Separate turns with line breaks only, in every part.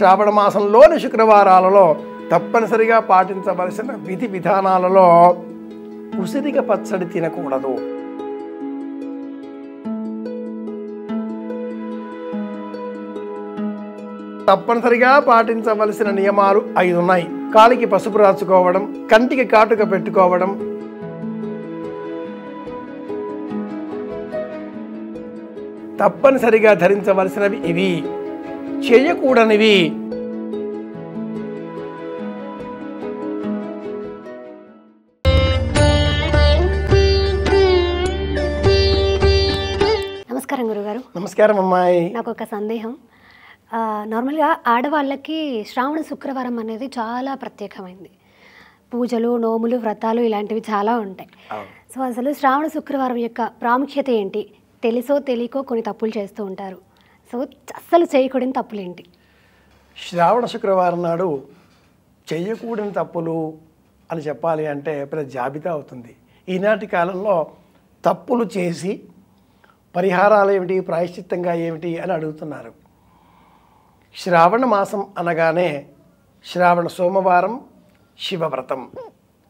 శ్రావణ మాసంలోని శుక్రవారాలలో తప్పనిసరిగా పాటించవలసిన విధి విధానాలలో ఉసిరిక పచ్చడి తినకూడదు. తప్పనిసరిగా పాటించవలసిన నియమాలు 5 ఉన్నాయి. కాలికి పసుపు రాసుకోవడం, కంటికి కాటుక పెట్టుకోవడం, తప్పనిసరిగా ధరించవలసినవి ఇవి. చేయకూడనివి
నమస్కారం గురుగారు.
నమస్కారం అమ్మాయి.
నాకు ఒక సందేహం. నార్మల్గా ఆడవాళ్ళకి శ్రావణ శుక్రవారం అనేది చాలా ప్రత్యేకమైంది. పూజలు, నోములు, వ్రతాలు ఇలాంటివి చాలా ఉంటాయి. సో అసలు శ్రావణ శుక్రవారం యొక్క ప్రాముఖ్యత ఏంటి? తెలుసో తెలియకో కొన్ని తప్పులు చేస్తూ ఉంటారు. సో అస్సలు చేయకూడని తప్పులు ఏంటి?
శ్రావణ శుక్రవారం నాడు చేయకూడని తప్పులు అని చెప్పాలి అంటే పెద్ద జాబితా అవుతుంది. ఈనాటి కాలంలో తప్పులు చేసి పరిహారాలు ఏమిటి, ప్రాయశ్చిత్తంగా ఏమిటి అని అడుగుతున్నారు. శ్రావణ మాసం అనగానే శ్రావణ సోమవారం శివవ్రతం,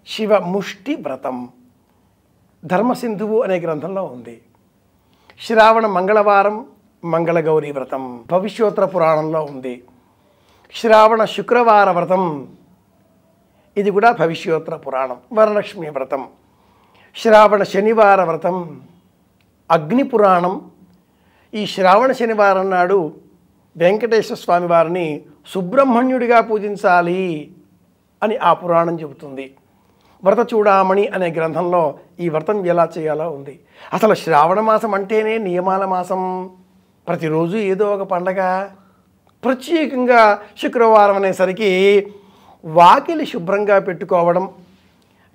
శివ ముష్టి వ్రతం ధర్మసింధువు అనే గ్రంథంలో ఉంది. శ్రావణ మంగళవారం మంగళగౌరీ వ్రతం భవిష్యోత్తర పురాణంలో ఉంది. శ్రావణ శుక్రవార వ్రతం ఇది కూడా భవిష్యోత్తర పురాణం, వరలక్ష్మి వ్రతం. శ్రావణ శనివార వ్రతం అగ్ని పురాణం. ఈ శ్రావణ శనివారం నాడు వెంకటేశ్వర స్వామి వారిని సుబ్రహ్మణ్యుడిగా పూజించాలి అని ఆ పురాణం చెబుతుంది. వ్రత చూడామణి అనే గ్రంథంలో ఈ వ్రతం ఎలా చేయాలో ఉంది. అసలు శ్రావణ మాసం అంటేనే నియమాల మాసం. ప్రతిరోజు ఏదో ఒక పండగ. ప్రత్యేకంగా శుక్రవారం అనేసరికి వాకిలి శుభ్రంగా పెట్టుకోవడం,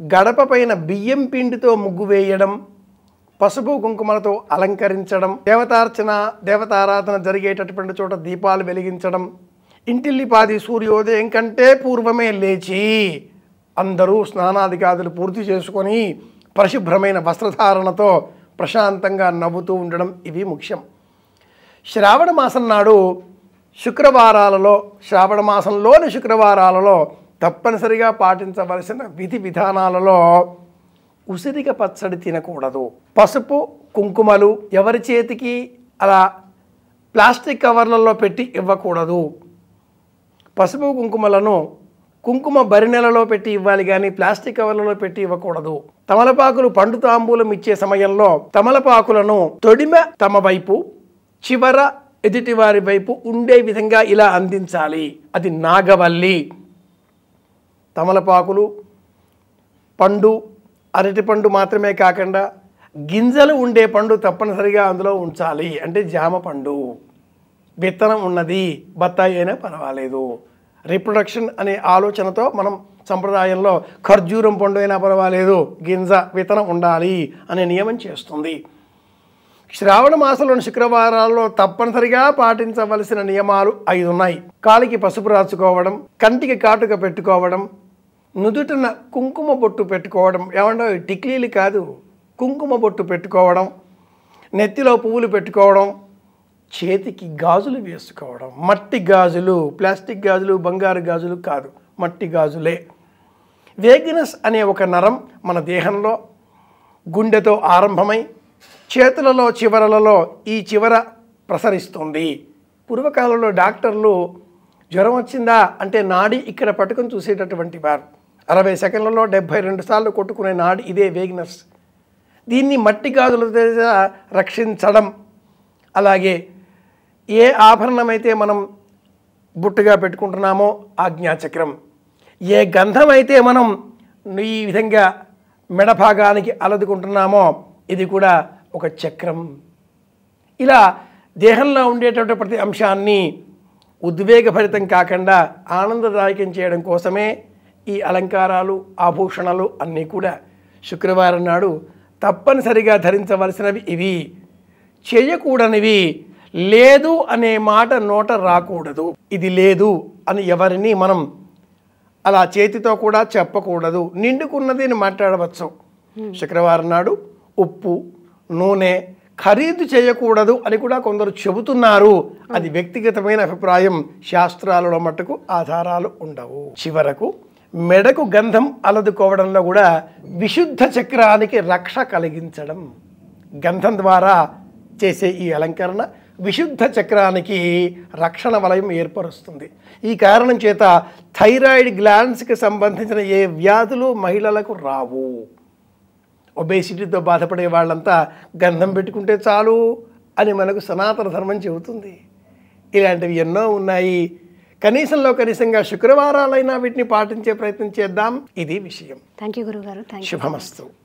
గడప పైన బియ్యం పిండితో ముగ్గు వేయడం, పసుపు కుంకుమలతో అలంకరించడం, దేవతార్చన దేవతారాధన జరిగేటటువంటి చోట దీపాలు వెలిగించడం, ఇంటిల్లిపాది సూర్యోదయం కంటే పూర్వమే లేచి అందరూ స్నానాదికాదులు పూర్తి చేసుకొని పరిశుభ్రమైన వస్త్రధారణతో ప్రశాంతంగా నవ్వుతూ ఉండడం ఇవి ముఖ్యం. శ్రావణ మాసం నాడు శుక్రవారాలలో, శ్రావణ మాసంలోని శుక్రవారాలలో తప్పనిసరిగా పాటించవలసిన విధి విధానాలలో ఉసిరిక పచ్చడి తినకూడదు. పసుపు కుంకుమలు ఎవరి చేతికి అలా ప్లాస్టిక్ కవర్లలో పెట్టి ఇవ్వకూడదు. పసుపు కుంకుమలను కుంకుమ బరినెలలో పెట్టి ఇవ్వాలి కానీ ప్లాస్టిక్ కవర్లలో పెట్టి ఇవ్వకూడదు. తమలపాకులు పండు తాంబూలం ఇచ్చే సమయంలో తమలపాకులను తొడిమ తమ వైపు, చివర ఎదుటివారి వైపు ఉండే విధంగా ఇలా అందించాలి. అది నాగవల్లి. తమలపాకులు, పండు, అరటిపండు మాత్రమే కాకుండా గింజలు ఉండే పండు తప్పనిసరిగా అందులో ఉంచాలి. అంటే జామ పండు, విత్తనం ఉన్నది, బత్తాయి అయినా పర్వాలేదు. రీప్రొడక్షన్ అనే ఆలోచనతో మనం సంప్రదాయంలో ఖర్జూరం పండు అయినా పర్వాలేదు, గింజ విత్తనం ఉండాలి అనే నియమం చేస్తుంది. శ్రావణ మాసంలోని శుక్రవారాల్లో తప్పనిసరిగా పాటించవలసిన నియమాలు 5 ఉన్నాయి. కాలికి పసుపు రాసుకోవడం, కంటికి కాటుక పెట్టుకోవడం, నుదుటిన కుంకుమ బొట్టు పెట్టుకోవడం. ఏమంటే టిక్లీలు కాదు, కుంకుమ బొట్టు పెట్టుకోవడం, నెత్తిలో పువ్వులు పెట్టుకోవడం, చేతికి గాజులు వేసుకోవడం. మట్టి గాజులు, ప్లాస్టిక్ గాజులు, బంగారు గాజులు కాదు, మట్టి గాజులే. వేగినస్ అనే ఒక నరం మన దేహంలో గుండెతో ఆరంభమై చేతులలో చివరలలో ఈ చివర ప్రసరిస్తుంది. పూర్వకాలంలో డాక్టర్లు జ్వరం వచ్చిందా అంటే నాడి ఇక్కడ పట్టుకొని చూసేటటువంటి వారు. 60 సెకండ్లలో 72 సార్లు కొట్టుకునే నాడి ఇదే వేగినస్. దీన్ని మట్టి గాజులతో రక్షించడం. అలాగే ఏ ఆభరణమైతే మనం బుట్టుగా పెట్టుకుంటున్నామో ఆజ్ఞాచక్రం, ఏ గంధం అయితే మనం ఈ విధంగా మెడభాగానికి అలదుకుంటున్నామో ఇది కూడా ఒక చక్రం. ఇలా దేహంలో ఉండేటటువంటి ప్రతి అంశాన్ని ఉద్వేగభరితం కాకుండా ఆనందదాయకం చేయడం కోసమే ఈ అలంకారాలు, ఆభూషణాలు అన్నీ కూడా శుక్రవారం నాడు తప్పనిసరిగా ధరించవలసినవి ఇవి. చేయకూడనివి లేదు అనే మాట నోట రాకూడదు. ఇది లేదు అని ఎవరిని మనం అలా చేతితో కూడా చెప్పకూడదు. నిండుకున్నది అని మాట్లాడవచ్చు. శుక్రవారం నాడు ఉప్పు, నూనె, ఖరీదు చేయకూడదు అని కూడా కొందరు చెబుతున్నారు. అది వ్యక్తిగతమైన అభిప్రాయం, శాస్త్రాలలో మట్టుకు ఆధారాలు ఉండవు. చివరకు మెడకు గంధం అలదుకోవడంలో కూడా విశుద్ధ చక్రానికి రక్ష కలిగించడం. గంధం ద్వారా చేసే ఈ అలంకరణ విశుద్ధ చక్రానికి రక్షణ వలయం ఏర్పరుస్తుంది. ఈ కారణం చేత థైరాయిడ్ గ్లాండ్స్కి సంబంధించిన ఏ వ్యాధులు మహిళలకు రావు. ఒబేసిటీతో బాధపడే వాళ్ళంతా గంధం పెట్టుకుంటే చాలు అని మనకు సనాతన ధర్మం చెబుతుంది. ఇలాంటివి ఎన్నో ఉన్నాయి. కనీసంగా శుక్రవారాలైనా వీటిని పాటించే ప్రయత్నం చేద్దాం. ఇది విషయం.
థ్యాంక్ యూ గురుగారు.
శుభమస్తు.